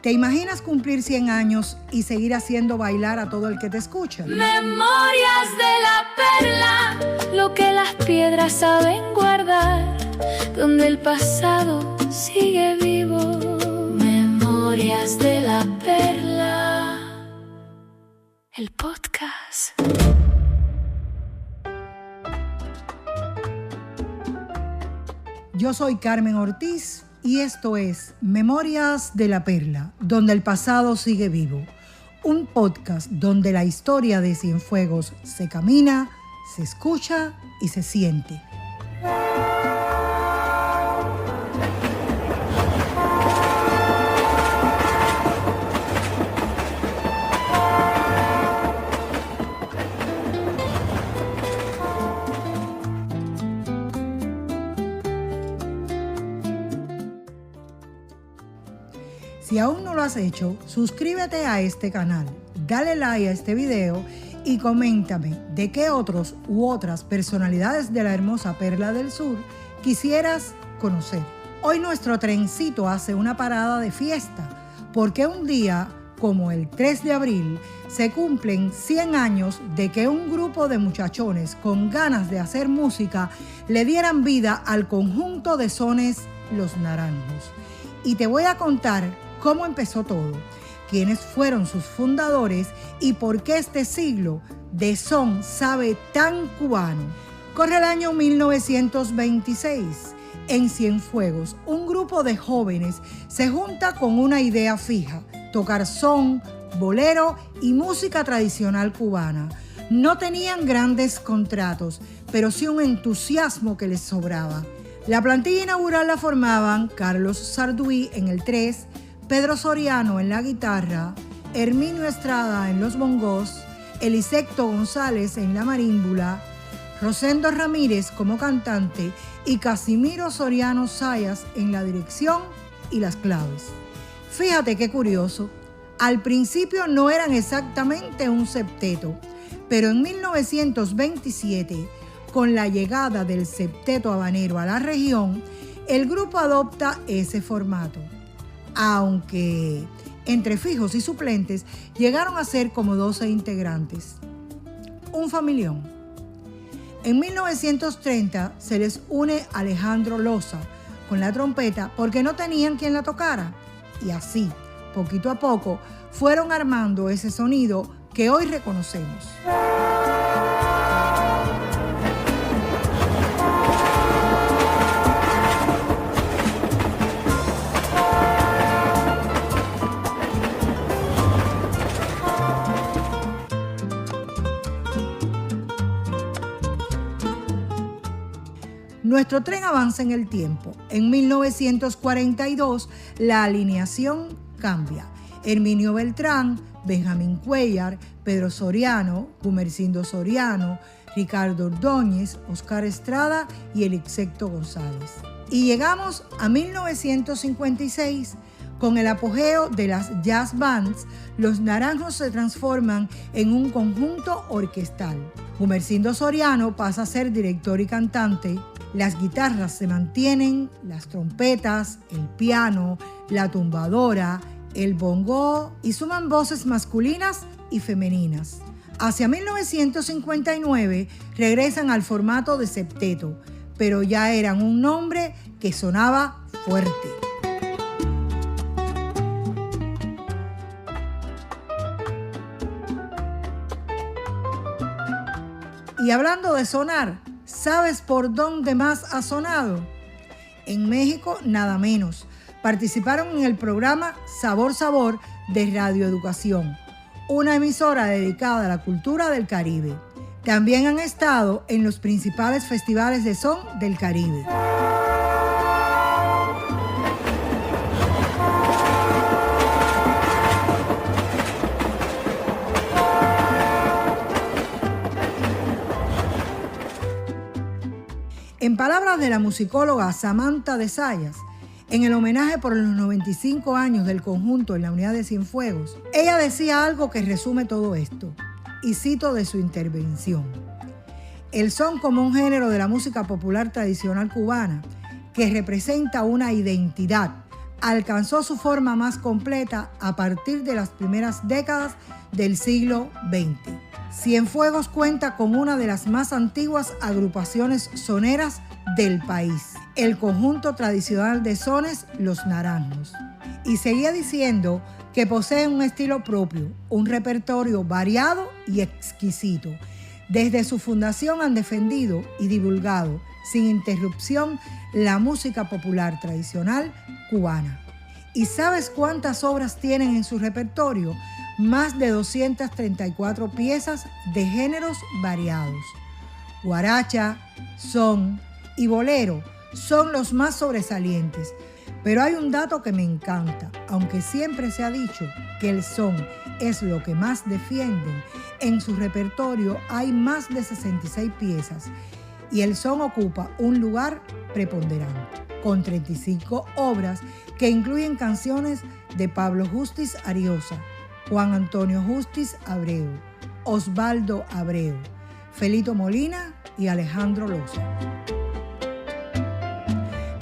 ¿Te imaginas cumplir 100 años y seguir haciendo bailar a todo el que te escucha? Memorias de la perla, lo que las piedras saben guardar, donde el pasado sigue vivo. Memorias de la perla, el podcast. Yo soy Carmen Ortiz y esto es Memorias de la Perla, donde el pasado sigue vivo. Un podcast donde la historia de Cienfuegos se camina, se escucha y se siente. Si aún no lo has hecho, suscríbete a este canal, dale like a este video y coméntame de qué otros u otras personalidades de la hermosa Perla del Sur quisieras conocer. Hoy nuestro trencito hace una parada de fiesta, porque un día como el 3 de abril se cumplen 100 años de que un grupo de muchachones con ganas de hacer música le dieran vida al conjunto de sones Los Naranjos. Y te voy a contar cómo empezó todo, quiénes fueron sus fundadores y por qué este siglo de son sabe tan cubano. Corre el año 1926. En Cienfuegos, un grupo de jóvenes se junta con una idea fija: tocar son, bolero y música tradicional cubana. No tenían grandes contratos, pero sí un entusiasmo que les sobraba. La plantilla inaugural la formaban Carlos Sarduy en el 3, Pedro Soriano en la guitarra, Herminio Estrada en los bongos, Elisecto González en la marímbula, Rosendo Ramírez como cantante y Casimiro Soriano Sayas en la dirección y las claves. Fíjate qué curioso, al principio no eran exactamente un septeto, pero en 1927, con la llegada del septeto habanero a la región, el grupo adopta ese formato. Aunque entre fijos y suplentes llegaron a ser como 12 integrantes. Un familión. En 1930 se les une Alejandro Loza con la trompeta porque no tenían quien la tocara. Y así, poquito a poco, fueron armando ese sonido que hoy reconocemos. Nuestro tren avanza en el tiempo. En 1942, la alineación cambia. Herminio Beltrán, Benjamín Cuellar, Pedro Soriano, Gumercindo Soriano, Ricardo Ordóñez, Oscar Estrada y Elisecto González. Y llegamos a 1956. Con el apogeo de las jazz bands, Los Naranjos se transforman en un conjunto orquestal. Gumercindo Soriano pasa a ser director y cantante. Las guitarras se mantienen, las trompetas, el piano, la tumbadora, el bongo y suman voces masculinas y femeninas. Hacia 1959 regresan al formato de septeto, pero ya eran un nombre que sonaba fuerte. Y hablando de sonar, ¿sabes por dónde más ha sonado? En México, nada menos. Participaron en el programa Sabor Sabor de Radio Educación, una emisora dedicada a la cultura del Caribe. También han estado en los principales festivales de son del Caribe. En palabras de la musicóloga Samantha de Sayas, en el homenaje por los 95 años del conjunto en la unidad de Cienfuegos, ella decía algo que resume todo esto, y cito de su intervención: el son como un género de la música popular tradicional cubana que representa una identidad, alcanzó su forma más completa a partir de las primeras décadas del siglo XX. Cienfuegos cuenta con una de las más antiguas agrupaciones soneras del país, el conjunto tradicional de sones Los Naranjos. Y seguía diciendo que posee un estilo propio, un repertorio variado y exquisito. Desde su fundación han defendido y divulgado sin interrupción la música popular tradicional cubana. ¿Y sabes cuántas obras tienen en su repertorio? Más de 234 piezas de géneros variados. Guaracha, son y bolero son los más sobresalientes. Pero hay un dato que me encanta, aunque siempre se ha dicho que el son es lo que más defienden. En su repertorio hay más de 66 piezas y el son ocupa un lugar preponderante, con 35 obras que incluyen canciones de Pablo Justis Ariosa, Juan Antonio Justis Abreu, Osvaldo Abreu, Felito Molina y Alejandro Loza.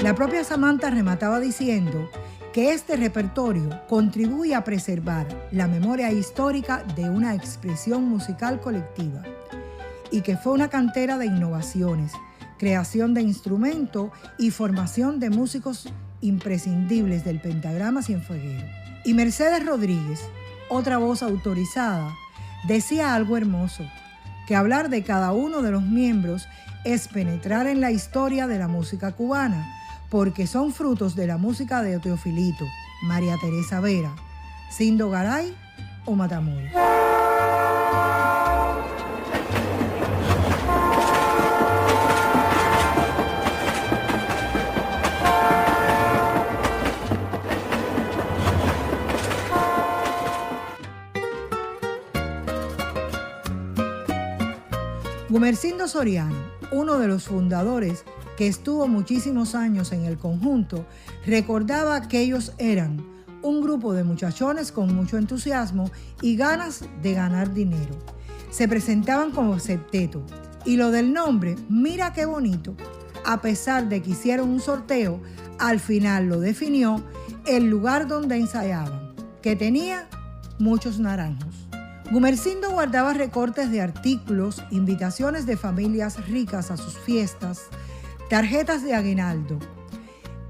La propia Samantha remataba diciendo que este repertorio contribuye a preservar la memoria histórica de una expresión musical colectiva y que fue una cantera de innovaciones, creación de instrumentos y formación de músicos imprescindibles del pentagrama cienfueguero. Y Mercedes Rodríguez, otra voz autorizada, decía algo hermoso, que hablar de cada uno de los miembros es penetrar en la historia de la música cubana, porque son frutos de la música de Teofilito, María Teresa Vera, Cindo Garay o Matamoros. Gumersindo Soriano, uno de los fundadores que estuvo muchísimos años en el conjunto, recordaba que ellos eran un grupo de muchachones con mucho entusiasmo y ganas de ganar dinero. Se presentaban como septeto y lo del nombre, mira qué bonito, a pesar de que hicieron un sorteo, al final lo definió el lugar donde ensayaban, que tenía muchos naranjos. Gumersindo guardaba recortes de artículos, invitaciones de familias ricas a sus fiestas, tarjetas de aguinaldo.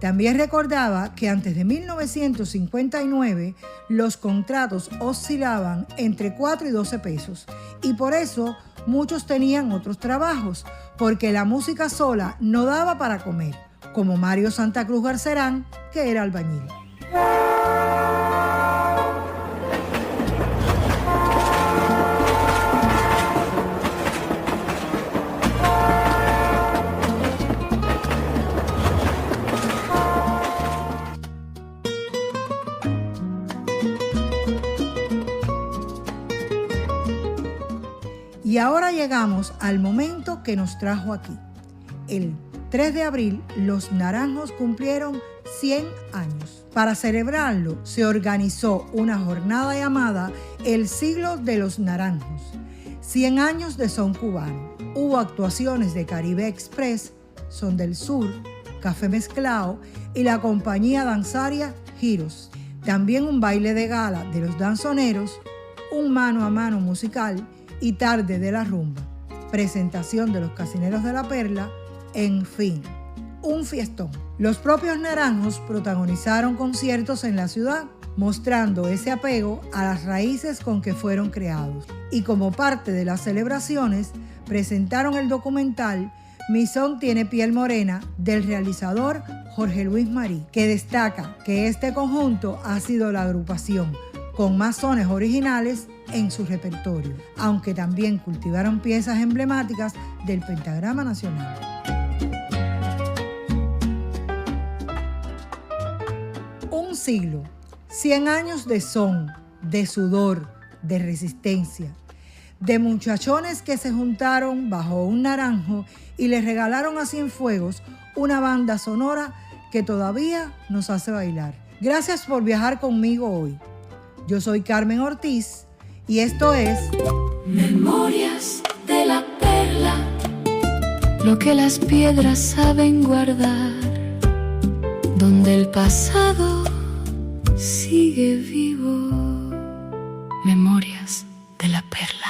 También recordaba que antes de 1959 los contratos oscilaban entre 4 y 12 pesos y por eso muchos tenían otros trabajos, porque la música sola no daba para comer, como Mario Santa Cruz Garcerán, que era albañil. Y ahora llegamos al momento que nos trajo aquí. El 3 de abril, los Naranjos cumplieron 100 años. Para celebrarlo, se organizó una jornada llamada El Siglo de los Naranjos, 100 años de son cubano. Hubo actuaciones de Caribe Express, Son del Sur, Café Mezclao y la compañía danzaria Giros. También un baile de gala de los danzoneros, un mano a mano musical y tarde de la rumba, presentación de los Casineros de la Perla, en fin, un fiestón. Los propios Naranjos protagonizaron conciertos en la ciudad, mostrando ese apego a las raíces con que fueron creados. Y como parte de las celebraciones, presentaron el documental Mi Son Tiene Piel Morena, del realizador Jorge Luis Marí, que destaca que este conjunto ha sido la agrupación con más sones originales en su repertorio, aunque también cultivaron piezas emblemáticas del pentagrama nacional. Un siglo, 100 años de son, de sudor, de resistencia, de muchachones que se juntaron bajo un naranjo y le regalaron a Cienfuegos una banda sonora que todavía nos hace bailar. Gracias por viajar conmigo hoy. Yo soy Carmen Ortiz y esto es Memorias de la Perla, lo que las piedras saben guardar, donde el pasado sigue vivo. Memorias de la Perla.